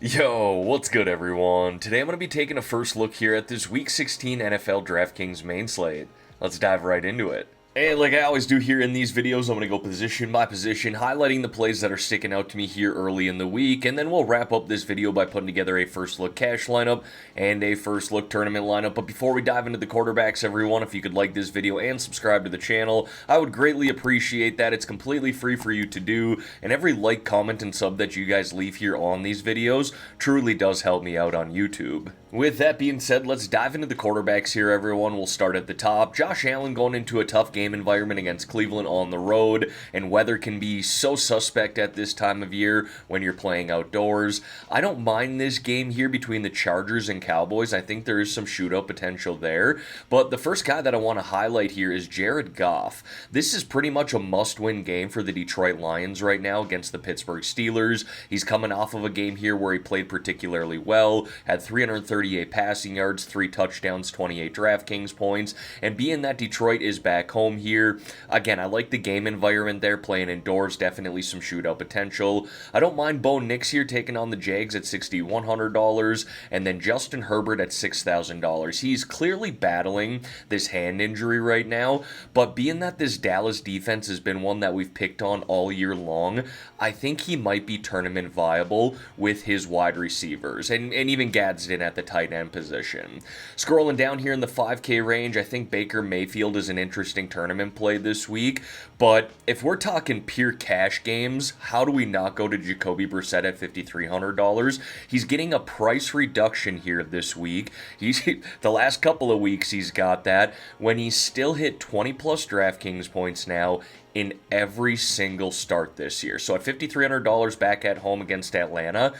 Yo, what's good everyone? Today I'm going to be taking a first look here at this Week 16 NFL DraftKings main slate. Let's dive right into it. And like I always do here in these videos, I'm going to go position by position, highlighting the plays that are sticking out to me here early in the week, and then we'll wrap up this video by putting together a first look cash lineup and a first look tournament lineup. But before we dive into the quarterbacks, everyone, if you could like this video and subscribe to the channel, I would greatly appreciate that. It's completely free for you to do, and every like, comment, and sub that you guys leave here on these videos truly does help me out on YouTube. With that being said, let's dive into the quarterbacks here, everyone. We'll start at the top. Josh Allen going into a tough game environment against Cleveland on the road, and weather can be so suspect at this time of year when you're playing outdoors. I don't mind this game here between the Chargers and Cowboys. I think there is some shootout potential there, but the first guy that I want to highlight here is Jared Goff. This is pretty much a must-win game for the Detroit Lions right now against the Pittsburgh Steelers. He's coming off of a game here where he played particularly well, had 338 passing yards, 3 touchdowns, 28 DraftKings points, and being that Detroit is back home here, again, I like the game environment there, playing indoors, definitely some shootout potential. I don't mind Bo Nix here taking on the Jags at $6,100, and then Justin Herbert at $6,000. He's clearly battling this hand injury right now, but being that this Dallas defense has been one that we've picked on all year long, I think he might be tournament viable with his wide receivers, and even Gadsden at the tight end position. Scrolling down here in the 5K range, I think Baker Mayfield is an interesting tournament play this week, but if we're talking pure cash games, how do we not go to Jacoby Brissett at $5,300? He's getting a price reduction here this week. The last couple of weeks he's got that, when he's still hit 20 plus DraftKings points now in every single start this year. So at $5,300 back at home against Atlanta,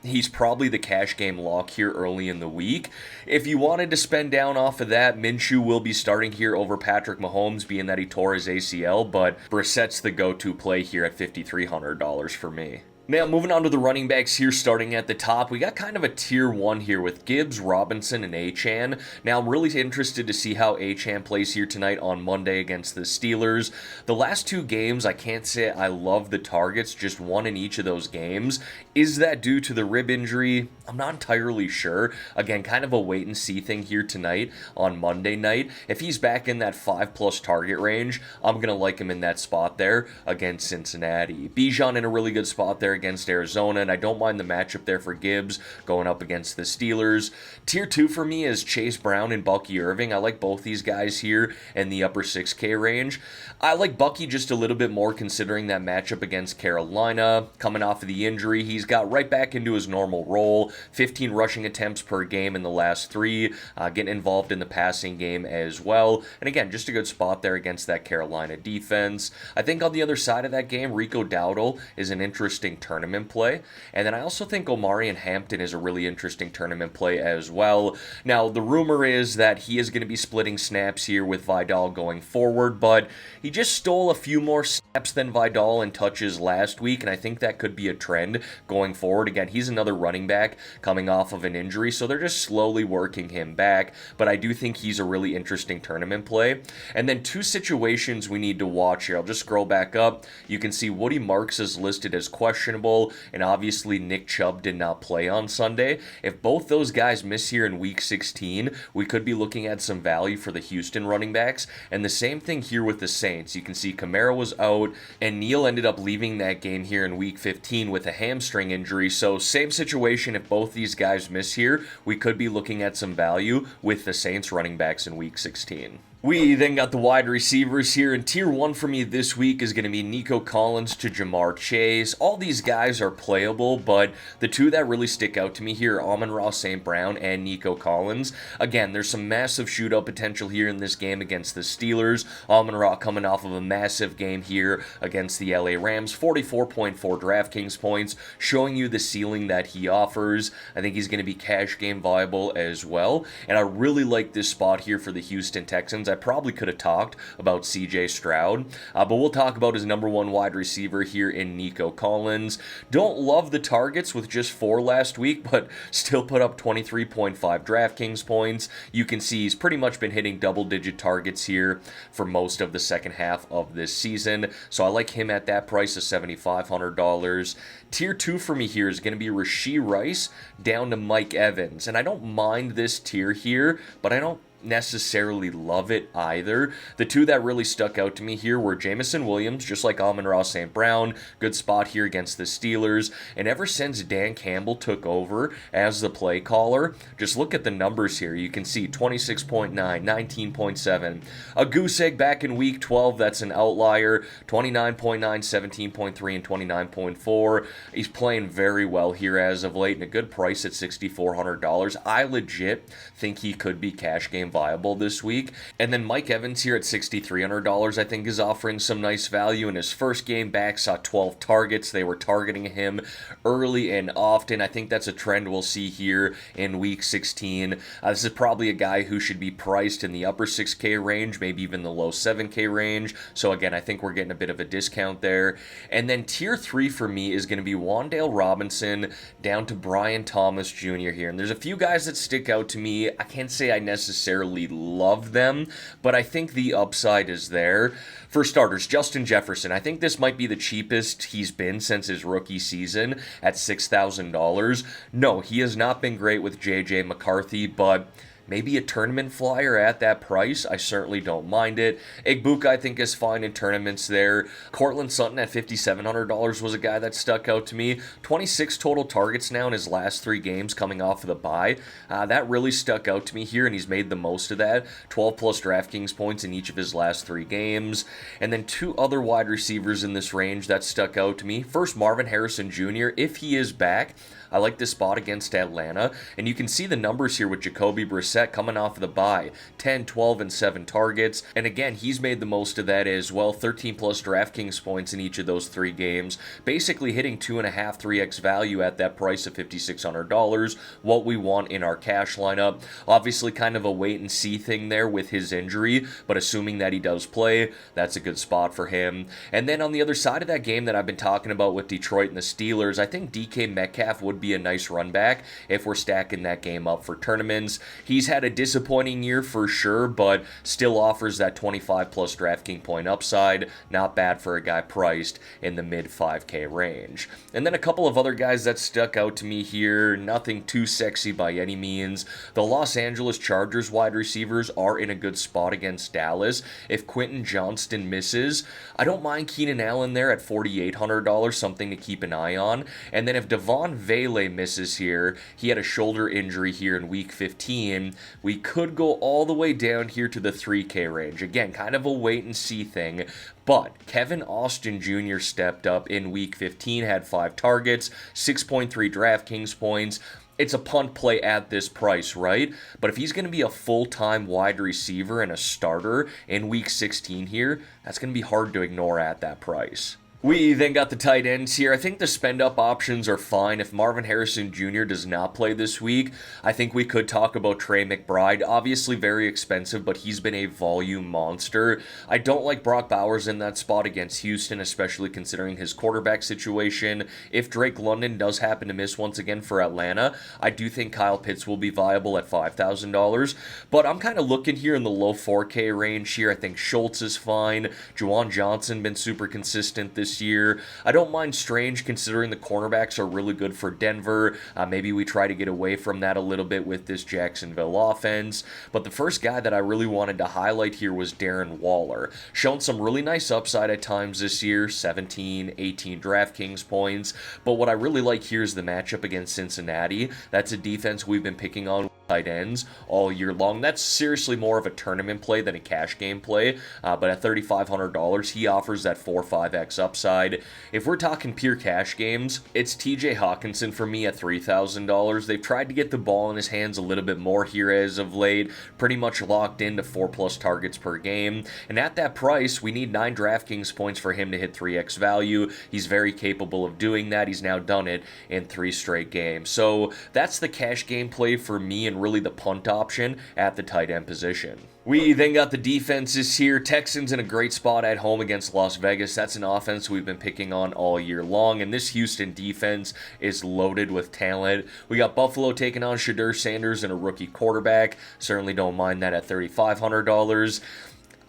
he's probably the cash game lock here early in the week. If you wanted to spend down off of that, Minshew will be starting here over Patrick Mahomes, being that he tore his ACL, but Brissett's the go-to play here at $5,300 for me. Now, moving on to the running backs here, starting at the top, we got kind of a tier 1 here with Gibbs, Robinson, and Achane. Now, I'm really interested to see how Achane plays here tonight on Monday against the Steelers. The last 2 games, I can't say I love the targets, just one in each of those games. Is that due to the rib injury? I'm not entirely sure. Again, kind of a wait-and-see thing here tonight on Monday night. If he's back in that 5-plus target range, I'm going to like him in that spot there against Cincinnati. Bijan in a really good spot there against Arizona, and I don't mind the matchup there for Gibbs going up against the Steelers. Tier 2 for me is Chase Brown and Bucky Irving. I like both these guys here in the upper 6K range. I like Bucky just a little bit more considering that matchup against Carolina. Coming off of the injury, he's got right back into his normal role. 15 rushing attempts per game in the last 3, getting involved in the passing game as well. And again, just a good spot there against that Carolina defense. I think on the other side of that game, Rico Dowdle is an interesting tournament play. And then I also think Omari and Hampton is a really interesting tournament play as well. Now, the rumor is that he is going to be splitting snaps here with Vidal going forward, but he just stole a few more snaps than Vidal in touches last week, and I think that could be a trend going forward. Again, he's another running back coming off of an injury, so they're just slowly working him back, but I do think he's a really interesting tournament play. And then 2 situations we need to watch here. I'll just scroll back up. You can see Woody Marks is listed as questionable, and obviously Nick Chubb did not play on Sunday. If both those guys miss here in Week 16, we could be looking at some value for the Houston running backs, and the same thing here with the Saints. You can see Kamara was out, and Neal ended up leaving that game here in Week 15 with a hamstring injury, so same situation. If both these guys miss here, we could be looking at some value with the Saints running backs in Week 16. We then got the wide receivers here, and tier 1 for me this week is going to be Nico Collins to Jamar Chase. All these guys are playable, but the 2 that really stick out to me here are Amon-Ra St. Brown and Nico Collins. Again, there's some massive shootout potential here in this game against the Steelers. Amon-Ra coming off of a massive game here against the LA Rams, 44.4 DraftKings points, showing you the ceiling that he offers. I think he's going to be cash game viable as well, and I really like this spot here for the Houston Texans. I probably could have talked about CJ Stroud, but we'll talk about his number one wide receiver here in Nico Collins. Don't love the targets with just 4 last week, but still put up 23.5 DraftKings points. You can see he's pretty much been hitting double-digit targets here for most of the second half of this season, so I like him at that price of $7,500. Tier 2 for me here is going to be Rashee Rice down to Mike Evans, and I don't mind this tier here, but I don't necessarily love it either. The two that really stuck out to me here were Jamison Williams, just like Amon-Ra St. Brown, good spot here against the Steelers, and ever since Dan Campbell took over as the play caller, just look at the numbers here. You can see 26.9, 19.7, a goose egg back in week 12, that's an outlier, 29.9, 17.3, and 29.4. He's playing very well here as of late, and a good price at $6,400. I legit think he could be cash game viable this week. And then Mike Evans here at $6,300 I think is offering some nice value. In his first game back, saw 12 targets. They were targeting him early and often. I think that's a trend we'll see here in week 16. This is probably a guy who should be priced in the upper 6K range, maybe even the low 7K range. So again, I think we're getting a bit of a discount there. And then tier 3 for me is going to be Wan'Dale Robinson down to Brian Thomas Jr. here. And there's a few guys that stick out to me. I can't say I necessarily love them, but I think the upside is there. For starters, Justin Jefferson. I think this might be the cheapest he's been since his rookie season at $6,000. No, he has not been great with J.J. McCarthy, but maybe a tournament flyer at that price, I certainly don't mind it. Igbuka, I think, is fine in tournaments there. Cortland Sutton at $5,700 was a guy that stuck out to me. 26 total targets now in his last 3 games coming off of the bye. That really stuck out to me here, and he's made the most of that. 12-plus DraftKings points in each of his last 3 games. And then 2 other wide receivers in this range that stuck out to me. First, Marvin Harrison Jr., if he is back. I like this spot against Atlanta, and you can see the numbers here with Jacoby Brissett coming off of the bye, 10, 12, and 7 targets, and again, he's made the most of that as well, 13-plus DraftKings points in each of those 3 games, basically hitting 2.5, 3x value at that price of $5,600, what we want in our cash lineup. Obviously, kind of a wait-and-see thing there with his injury, but assuming that he does play, that's a good spot for him. And then on the other side of that game that I've been talking about with Detroit and the Steelers, I think DK Metcalf would be a nice run back if we're stacking that game up for tournaments. He's had a disappointing year for sure, but still offers that 25 plus DraftKings point upside. Not bad for a guy priced in the mid 5K range. And then a couple of other guys that stuck out to me here, nothing too sexy by any means. The Los Angeles Chargers wide receivers are in a good spot against Dallas. If Quentin Johnston misses, I don't mind Keenan Allen there at $4,800, something to keep an eye on. And then if Devon Vele misses here, he had a shoulder injury here in week 15, we could go all the way down here to the 3K range. Again, kind of a wait and see thing, but Kevin Austin Jr. stepped up in week 15, had 5 targets, 6.3 DraftKings points. It's a punt play at this price, right? But if he's going to be a full-time wide receiver and a starter in week 16 here, that's going to be hard to ignore at that price. We then got the tight ends here. I think the spend-up options are fine. If Marvin Harrison Jr. does not play this week, I think we could talk about Trey McBride. Obviously very expensive, but he's been a volume monster. I don't like Brock Bowers in that spot against Houston, especially considering his quarterback situation. If Drake London does happen to miss once again for Atlanta, I do think Kyle Pitts will be viable at $5,000. But I'm kind of looking here in the low 4K range here. I think Schultz is fine. Juwan Johnson been super consistent this year. I don't mind Strange considering the cornerbacks are really good for Denver. Maybe we try to get away from that a little bit with this Jacksonville offense. But the first guy that I really wanted to highlight here was Darren Waller. Shown some really nice upside at times this year, 17, 18 DraftKings points. But what I really like here is the matchup against Cincinnati. That's a defense we've been picking on tight ends all year long. That's seriously more of a tournament play than a cash game play, but at $3,500 he offers that 4-5x upside. If we're talking pure cash games, it's TJ Hawkinson for me at $3,000. They've tried to get the ball in his hands a little bit more here as of late, pretty much locked into 4+ targets per game, and at that price we need 9 DraftKings points for him to hit 3x value. He's very capable of doing that. He's now done it in 3 straight games. So that's the cash game play for me in really the punt option at the tight end position. We then got the defenses here. Texans in a great spot at home against Las Vegas. That's an offense we've been picking on all year long, and this Houston defense is loaded with talent. We got Buffalo taking on Shadur Sanders and a rookie quarterback. Certainly don't mind that at $3,500.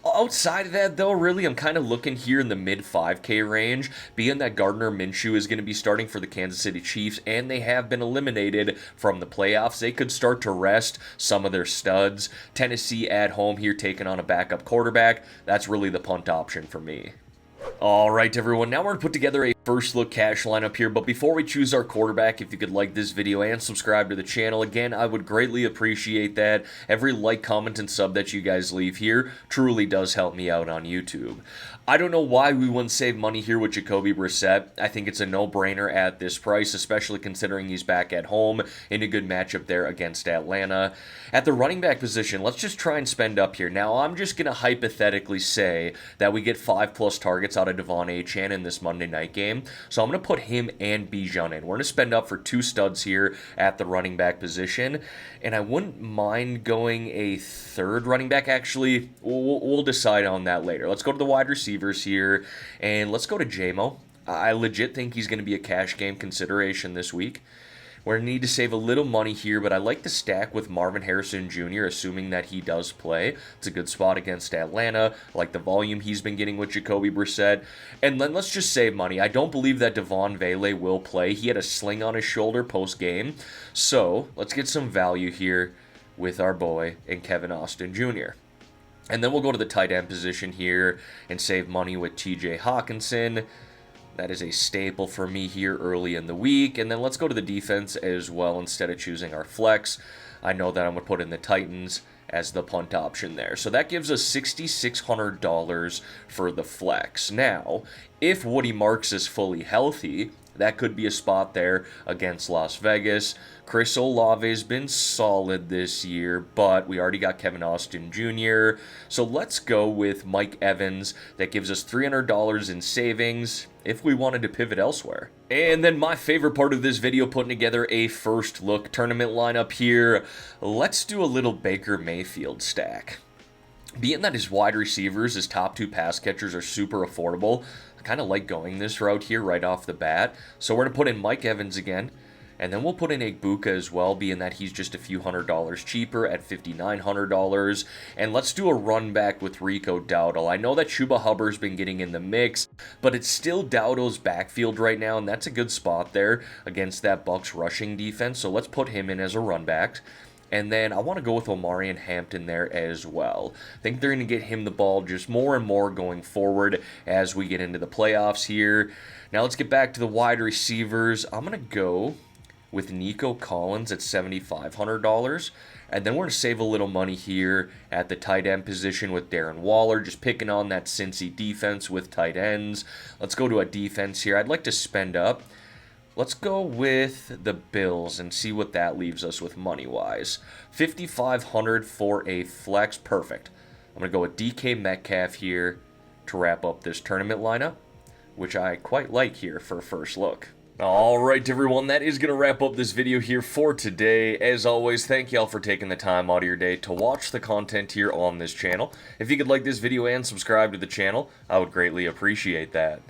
Outside of that, though, really, I'm kind of looking here in the mid-5K range, being that Gardner Minshew is going to be starting for the Kansas City Chiefs, and they have been eliminated from the playoffs. They could start to rest some of their studs. Tennessee at home here taking on a backup quarterback. That's really the punt option for me. All right, everyone, now we're going to put together a first look cash lineup here, but before we choose our quarterback, if you could like this video and subscribe to the channel, again, I would greatly appreciate that. Every like, comment, and sub that you guys leave here truly does help me out on YouTube. I don't know why we wouldn't save money here with Jacoby Brissett. I think it's a no-brainer at this price, especially considering he's back at home in a good matchup there against Atlanta. At the running back position, let's just try and spend up here. Now, I'm just going to hypothetically say that we get 5+ targets out of Devon Achane in this Monday night game. So I'm going to put him and Bijan in. We're going to spend up for 2 studs here at the running back position. And I wouldn't mind going a third running back. Actually, we'll decide on that later. Let's go to the wide receivers here, and let's go to JMO. I legit think he's going to be a cash game consideration this week. We're going to need to save a little money here, but I like the stack with Marvin Harrison Jr., assuming that he does play. It's a good spot against Atlanta. I like the volume he's been getting with Jacoby Brissett. And then let's just save money. I don't believe that Devon Vele will play. He had a sling on his shoulder post-game. So let's get some value here with our boy and Kevin Austin Jr. And then we'll go to the tight end position here and save money with TJ Hawkinson. That is a staple for me here early in the week. And then let's go to the defense as well instead of choosing our flex. I know that I'm going to put in the Titans as the punt option there. So that gives us $6,600 for the flex. Now, if Woody Marks is fully healthy, that could be a spot there against Las Vegas. Chris Olave's been solid this year, but we already got Kevin Austin Jr. So let's go with Mike Evans. That gives us $300 in savings if we wanted to pivot elsewhere. And then my favorite part of this video, putting together a first look tournament lineup here. Let's do a little Baker Mayfield stack. Being that his wide receivers, his top 2 pass catchers are super affordable, I kind of like going this route here right off the bat. So we're going to put in Mike Evans again. And then we'll put in Igbuka as well, being that he's just a few $100 cheaper at $5,900. And let's do a run back with Rico Dowdle. I know that Chuba Hubbard's been getting in the mix, but it's still Dowdle's backfield right now, and that's a good spot there against that Bucs rushing defense. So let's put him in as a run back. And then I want to go with Omarion Hampton there as well. I think they're going to get him the ball just more and more going forward as we get into the playoffs here. Now let's get back to the wide receivers. I'm going to go with Nico Collins at $7,500. And then we're going to save a little money here at the tight end position with Darren Waller, just picking on that Cincy defense with tight ends. Let's go to a defense here. I'd like to spend up. Let's go with the Bills and see what that leaves us with money-wise. $5,500 for a flex. Perfect. I'm going to go with DK Metcalf here to wrap up this tournament lineup, which I quite like here for a first look. Alright everyone, that is going to wrap up this video here for today. As always, thank y'all for taking the time out of your day to watch the content here on this channel. If you could like this video and subscribe to the channel, I would greatly appreciate that.